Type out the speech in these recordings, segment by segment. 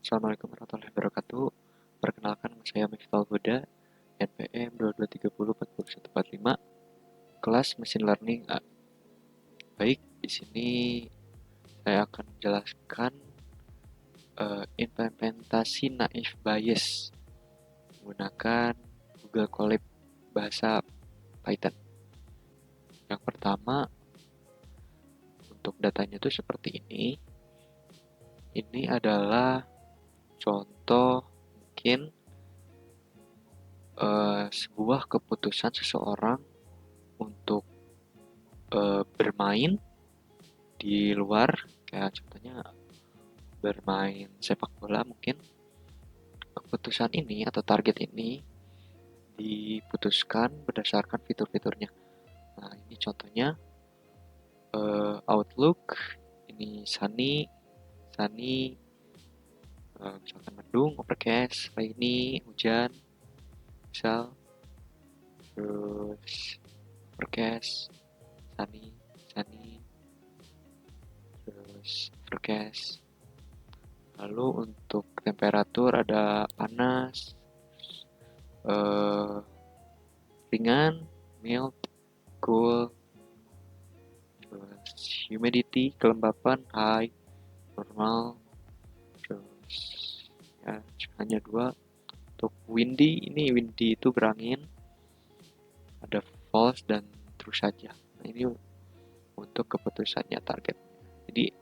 Assalamualaikum warahmatullahi wabarakatuh. Perkenalkan nama saya Miftahul Huda, NPM 2230404145, kelas Machine Learning A. Baik, di sini saya akan menjelaskan implementasi naive Bayes menggunakan Google Colab bahasa Python. Yang pertama, untuk datanya itu seperti ini. Ini adalah contoh mungkin sebuah keputusan seseorang untuk bermain di luar, kayak contohnya bermain sepak bola mungkin. Keputusan ini atau target ini diputuskan berdasarkan fitur-fiturnya. Nah, ini contohnya Outlook, ini sunny, misalkan mendung, overcast, rainy, hujan, misal, terus overcast, sunny, terus overcast. Lalu untuk temperatur ada panas, ringan, mild, cool, terus humidity, kelembapan, high, normal, terus ya hanya dua. Untuk windy, ini windy itu berangin, ada false dan true saja. Nah, ini untuk keputusannya target. Jadi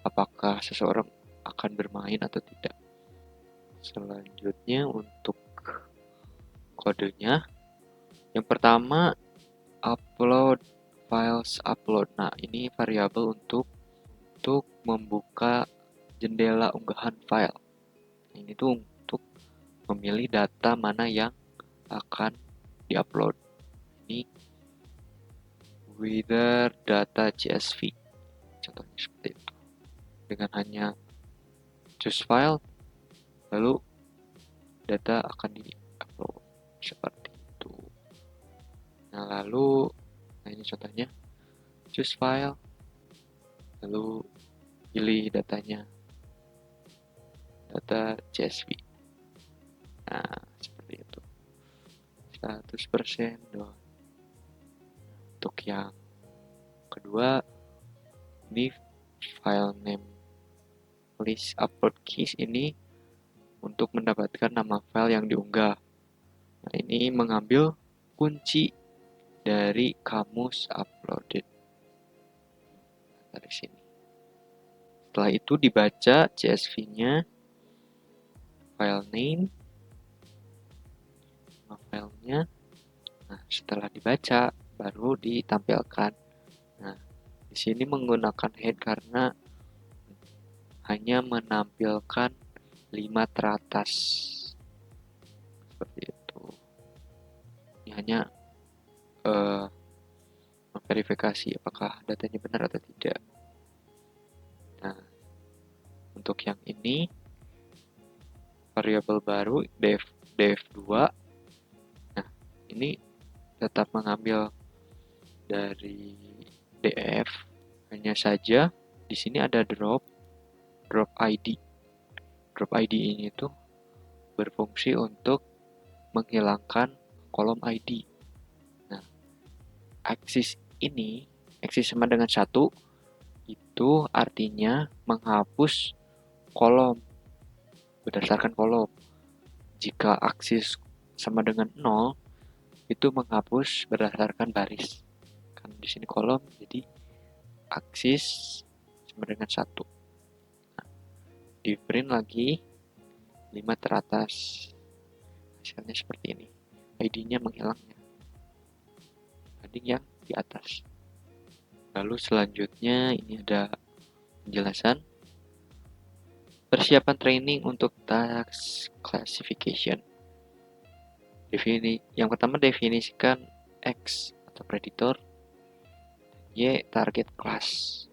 apakah seseorang akan bermain atau tidak. Selanjutnya untuk kodenya, yang pertama upload files upload. Nah, ini variabel untuk membuka jendela unggahan file. Ini tuh untuk memilih data mana yang akan diupload. Ini whether data CSV, contohnya seperti itu. Dengan hanya choose file, lalu data akan di-upload seperti itu. Nah, ini contohnya, choose file, lalu pilih datanya, data CSV. Nah, seperti itu. 100% doang. Untuk yang kedua, ini file name list upload keys ini untuk mendapatkan nama file yang diunggah. Nah, ini mengambil kunci dari kamus uploaded. Dari sini. Setelah itu dibaca CSV-nya, file name, nama filenya. Nah, setelah dibaca baru ditampilkan. Nah, di sini menggunakan head karena hanya menampilkan 5 teratas. Seperti itu. Ini hanya memverifikasi apakah datanya benar atau tidak. Nah, untuk yang ini variabel baru def2. Nah, ini tetap mengambil dari df, hanya saja di sini ada drop ID. Drop ID ini tuh berfungsi untuk menghilangkan kolom ID. Nah, aksis sama dengan 1, itu artinya menghapus kolom berdasarkan kolom. Jika aksis sama dengan 0, itu menghapus berdasarkan baris. Kan di sini kolom, jadi aksis sama dengan 1. Nah, di print lagi 5 teratas. Hasilnya seperti ini. ID-nya menghilangnya. Banding yang di atas. Lalu selanjutnya ini ada penjelasan. Persiapan training untuk task classification. Yang pertama, definisikan X atau predictor, Y target class.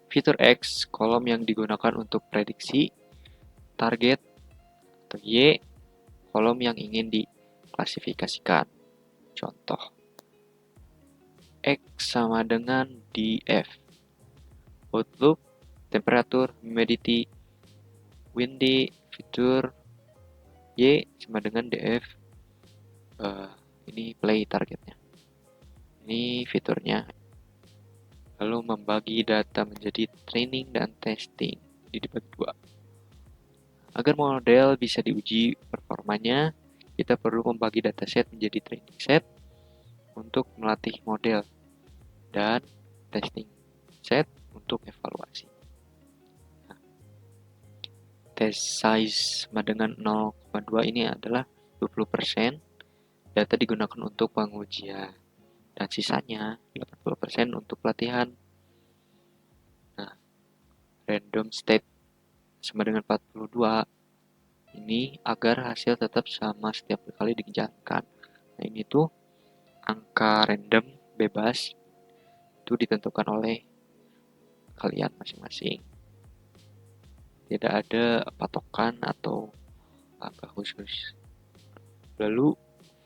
Fitur X kolom yang digunakan untuk prediksi, target atau Y kolom yang ingin diklasifikasikan. Contoh, X sama dengan DF. Outlook, temperatur, humidity, windy fitur Y sama dengan df ini play targetnya. Ini fiturnya. Lalu membagi data menjadi training dan testing. Ini dibagi dua. Agar model bisa diuji performanya, kita perlu membagi dataset menjadi training set untuk melatih model dan testing set untuk evaluasi. Nah, test size sama dengan 0,2 ini adalah 20% data digunakan untuk pengujian dan sisanya 80% untuk pelatihan. Nah, random state sama dengan 42 ini agar hasil tetap sama setiap kali dijalankan. Nah, ini tuh angka random bebas itu ditentukan oleh kalian masing-masing. Tidak ada patokan atau angka khusus. Lalu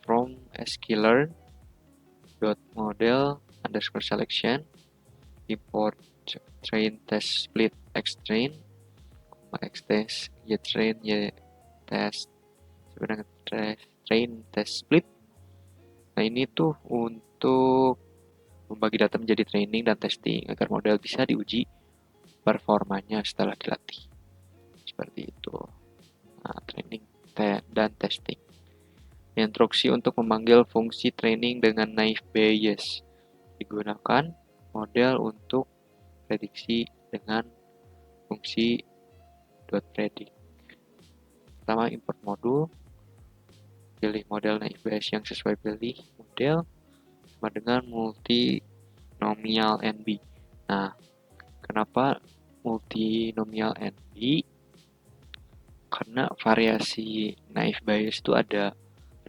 from sklearn model underscore selection import train test split xtrain xtest ytrain ytest sebenarnya train test split. Nah, ini tuh untuk membagi data menjadi training dan testing agar model bisa diuji performanya setelah dilatih. Seperti itu. Nah, training dan testing. Instruksi untuk memanggil fungsi training dengan naive Bayes. Digunakan model untuk prediksi dengan fungsi .predict. Pertama, import modul. Pilih model naive Bayes yang sesuai pilih model sama dengan multinomial NB. Nah, kenapa multinomial NB? Karena variasi naive Bayes itu ada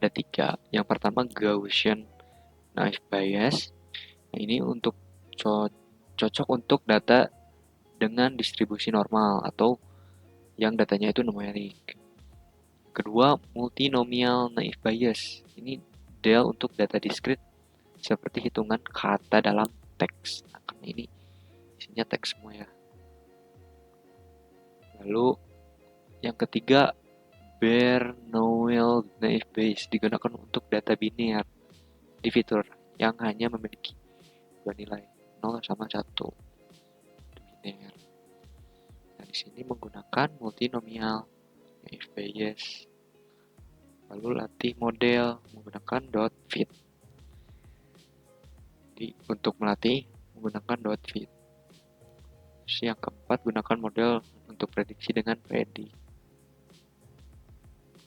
3. Yang pertama Gaussian naive Bayes. Nah, ini untuk cocok untuk data dengan distribusi normal atau yang datanya itu numerik. Kedua, multinomial naive Bayes. Ini ideal untuk data diskrit seperti hitungan kata dalam teks. Nah, karena ini isinya teks semua ya. Lalu yang ketiga, Bernoulli naive Bayes digunakan untuk data biner di fitur yang hanya memiliki dua nilai 0 sama 1 biner. Nah, di sini menggunakan multinomial naive Bayes. Lalu latih model menggunakan .fit. Jadi untuk melatih menggunakan .fit. Terus yang keempat, gunakan model untuk prediksi dengan predik.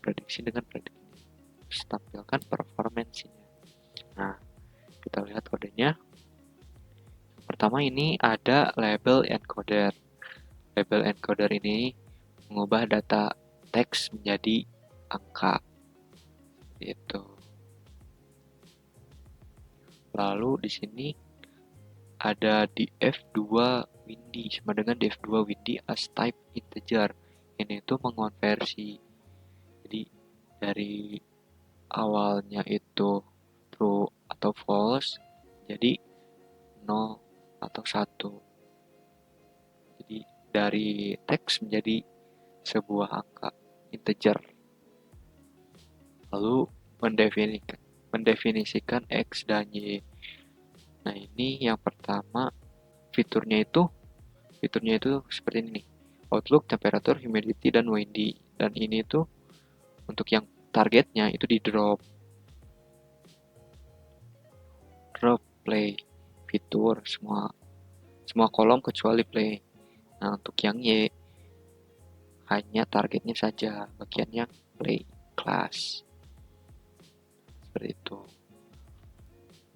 Terus tampilkan performansinya. Nah, kita lihat kodenya. Pertama ini ada label encoder. Label encoder ini mengubah data teks menjadi angka. Itu. Lalu di sini ada di F2 windy sama dengan df2 windy as type integer. Ini itu mengonversi. Jadi dari awalnya itu true atau false jadi 0 atau 1. Jadi dari teks menjadi sebuah angka integer. Lalu mendefinisikan X dan Y. Nah, ini yang pertama fiturnya itu seperti ini nih. Outlook, temperature, humidity, dan windy. Dan ini tuh untuk yang targetnya itu di drop play fitur semua kolom kecuali play. Nah, untuk yang Y hanya targetnya saja bagian yang play class. Seperti itu.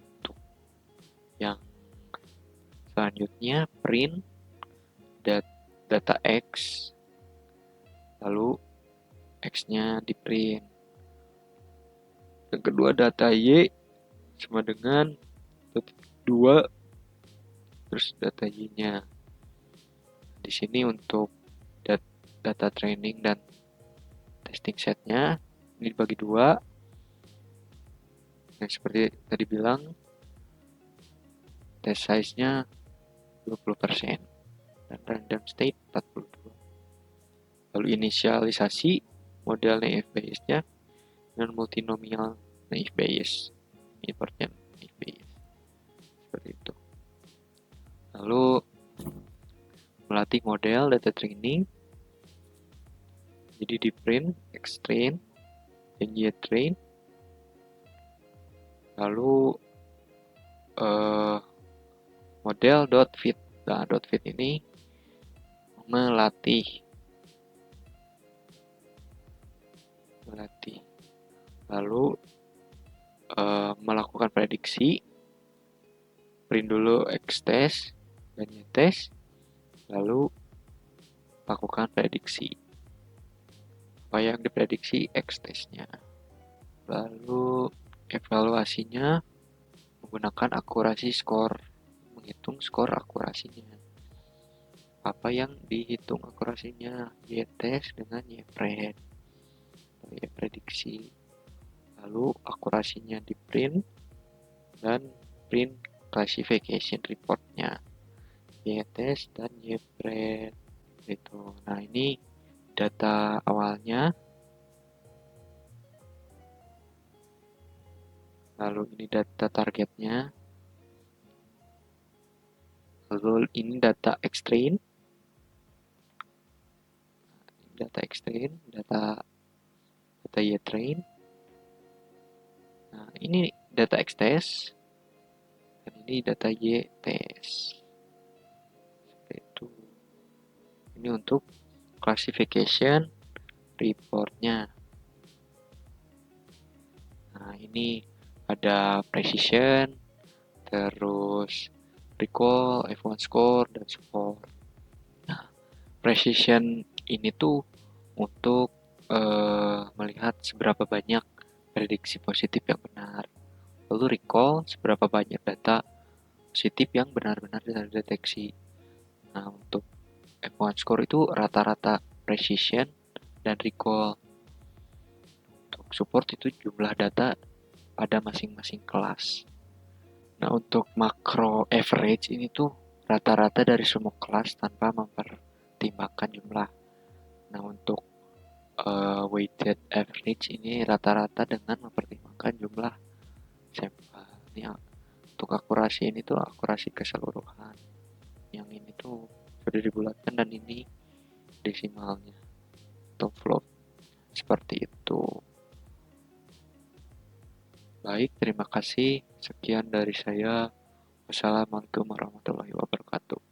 Untuk yang selanjutnya print data X, lalu X-nya di print. Yang kedua data Y sama dengan 2 terus data Y-nya. Di sini untuk data training dan testing setnya ini dibagi 2. Nah, seperti tadi bilang test size-nya 20% dan random state 42. Lalu inisialisasi model naive Bayes-nya dengan multinomial naive Bayes. Importnya naive Bayes. Seperti itu. Lalu melatih model data training. Jadi di print, xtrain, dan ytrain. Lalu model.fit. Nah, .fit ini melatih. Lalu melakukan prediksi. Print dulu xtest dan ytest. Lalu lakukan prediksi. Apa yang diprediksi xtest-nya. Lalu evaluasinya menggunakan akurasi skor. Menghitung skor akurasinya. Apa yang dihitung akurasinya? Y-test dengan Y-pred. Y-prediksi. Lalu akurasinya di print dan print classification report-nya. Y-test dan Y-pred. Gitu. Nah, ini data awalnya. Lalu ini data targetnya. Lalu ini data xtrain. Data xtrain, data ytrain. Nah, ini data xtest. Dan ini data ytest. Seperti itu. Ini untuk classification reportnya. Nah, ini ada precision, terus recall, F1 score, dan support. Nah, precision ini tuh untuk melihat seberapa banyak prediksi positif yang benar. Lalu recall, seberapa banyak data positif yang benar-benar terdeteksi. Nah, untuk F1 score itu rata-rata precision dan recall. Untuk support itu jumlah data pada masing-masing kelas. Nah, untuk makro average ini tuh rata-rata dari semua kelas tanpa mempertimbangkan jumlah. Nah, untuk weighted average ini rata-rata dengan mempertimbangkan jumlah sampel. Ini untuk akurasi ini tuh akurasi keseluruhan. Yang ini tuh sudah dibulatkan dan ini desimalnya. Untuk float seperti itu. Baik, terima kasih. Sekian dari saya. Wassalamualaikum warahmatullahi wabarakatuh.